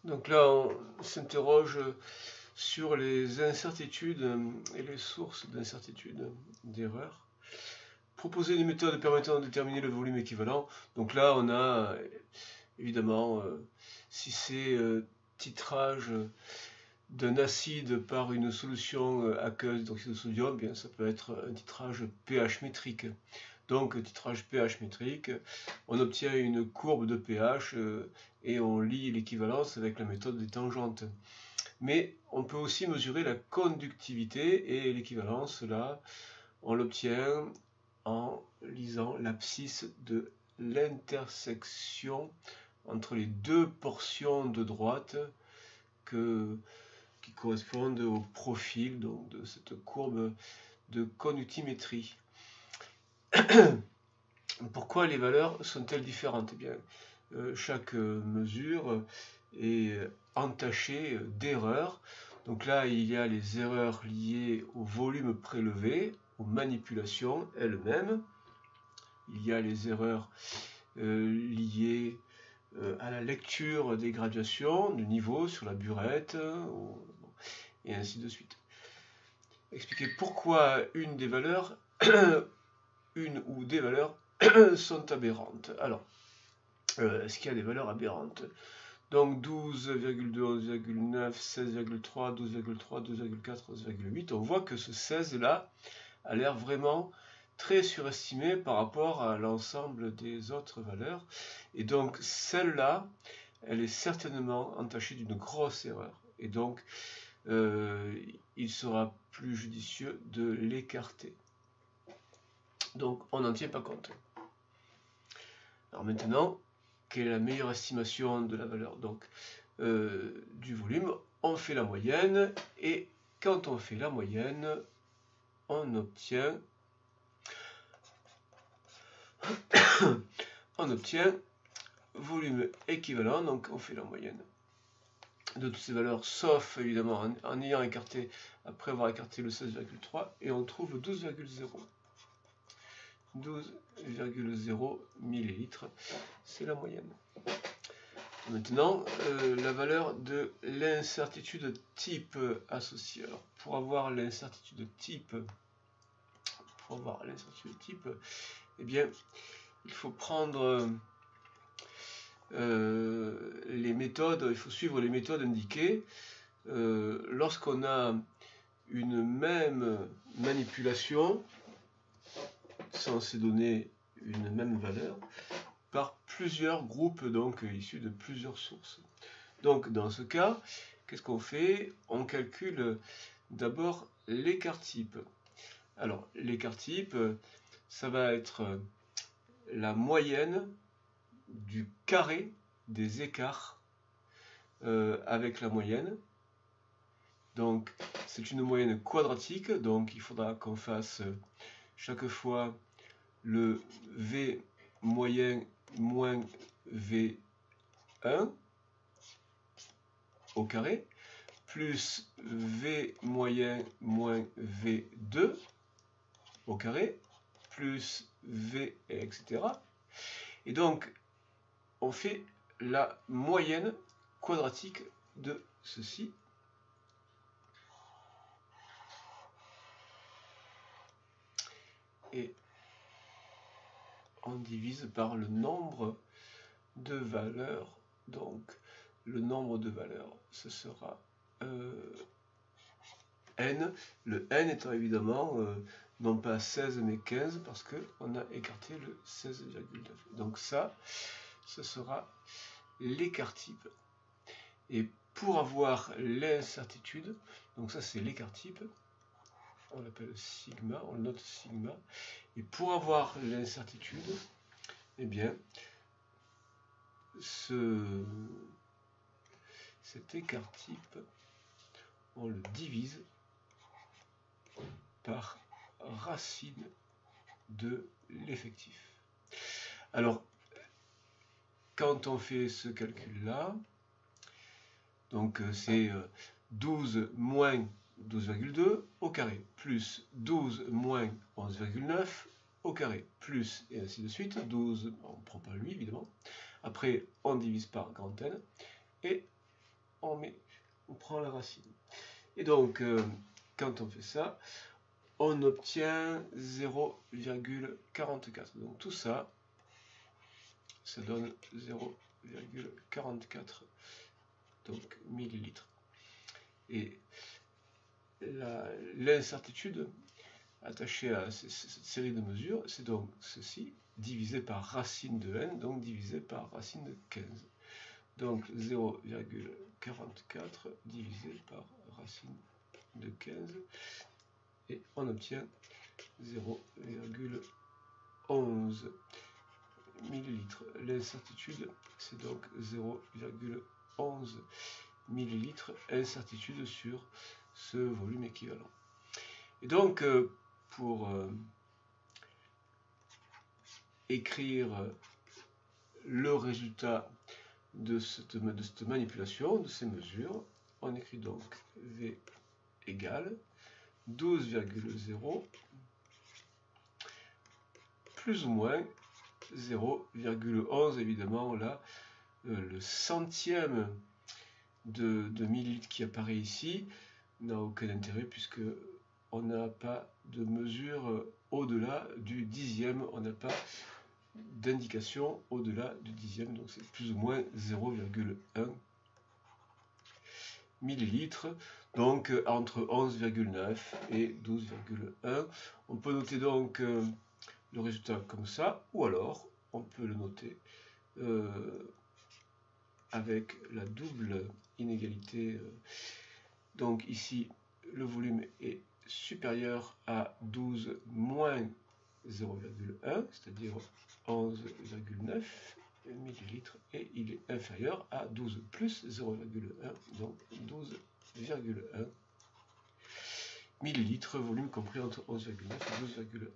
Donc là, on s'interroge sur les incertitudes et les sources d'incertitudes, d'erreurs. Proposer une méthode permettant de déterminer le volume équivalent. Donc là, on a évidemment, si c'est titrage d'un acide par une solution aqueuse d'oxyde de sodium, bien ça peut être un titrage pH métrique. Donc titrage pH métrique, on obtient une courbe de pH et on lie l'équivalence avec la méthode des tangentes. Mais on peut aussi mesurer la conductivité et l'équivalence, là, on l'obtient en lisant l'abscisse de l'intersection entre les deux portions de droite qui correspondent au profil donc, de cette courbe de conductimétrie. Pourquoi les valeurs sont-elles différentes? Eh bien, chaque mesure est entachée d'erreurs. Donc là, il y a les erreurs liées au volume prélevé, aux manipulations elles-mêmes. Il y a les erreurs liées à la lecture des graduations, du niveau sur la burette, et ainsi de suite. Expliquer pourquoi une des valeurs, une ou des valeurs sont aberrantes. Alors, est-ce qu'il y a des valeurs aberrantes? Donc 12,2, 11,9, 16,3, 12,3, 12,4, 11,8. On voit que ce 16-là a l'air vraiment très surestimé par rapport à l'ensemble des autres valeurs. Et donc celle-là, elle est certainement entachée d'une grosse erreur. Et donc, il sera plus judicieux de l'écarter. Donc, on n'en tient pas compte. Alors maintenant, quelle est la meilleure estimation de la valeur donc, du volume? On fait la moyenne, et quand on fait la moyenne, on obtient volume équivalent, donc on fait la moyenne de toutes ces valeurs, sauf évidemment en ayant écarté, après avoir écarté le 16,3, et on trouve 12,0. 12,0 millilitres, c'est la moyenne. Maintenant, la valeur de l'incertitude type associée. Alors, pour avoir l'incertitude type, eh bien, il faut prendre les méthodes, il faut suivre les méthodes indiquées. Lorsqu'on a une même manipulation, censée donner une même valeur, par plusieurs groupes donc issus de plusieurs sources. Donc dans ce cas, qu'est-ce qu'on fait? On calcule d'abord l'écart type. Alors l'écart type, ça va être la moyenne du carré des écarts avec la moyenne. Donc c'est une moyenne quadratique, donc il faudra qu'on fasse chaque fois le V moyen moins V1 au carré, plus V moyen moins V2 au carré, plus V, etc. Et donc, on fait la moyenne quadratique de ceci. Et on divise par le nombre de valeurs. Donc, le nombre de valeurs, ce sera n. Le n étant évidemment non pas 16 mais 15 parce qu'on a écarté le 16,9. Donc ça, ce sera l'écart type. Et pour avoir l'incertitude, donc ça c'est l'écart type, on l'appelle sigma, on le note sigma. Et pour avoir l'incertitude, eh bien, cet écart type, on le divise par racine de l'effectif. Alors, quand on fait ce calcul-là, donc c'est 12 moins 12,2 au carré, plus 12 moins 11,9 au carré, plus, et ainsi de suite, 12, on ne prend pas lui évidemment, après on divise par grand N, et on prend la racine. Et donc, quand on fait ça, on obtient 0,44. Donc tout ça, ça donne 0,44 donc millilitres. Et l'incertitude attachée à cette série de mesures, c'est donc ceci, divisé par racine de n, donc divisé par racine de 15. Donc 0,44 divisé par racine de 15, et on obtient 0,11 millilitres. L'incertitude, c'est donc 0,11 millilitres, incertitude sur ce volume équivalent. Et donc, pour écrire le résultat de cette manipulation, de ces mesures, on écrit donc V égale 12,0 plus ou moins 0,11, évidemment, là, le centième de millilitre qui apparaît ici n'a aucun intérêt puisque on n'a pas de mesure au-delà du dixième, on n'a pas d'indication au-delà du dixième, donc c'est plus ou moins 0,1 millilitres, donc entre 11,9 et 12,1. On peut noter donc le résultat comme ça, ou alors on peut le noter avec la double inégalité. Donc ici, le volume est supérieur à 12 moins 0,1, c'est-à-dire 11,9 millilitres, et il est inférieur à 12 plus 0,1, donc 12,1 millilitres, volume compris entre 11,9 et 12,1.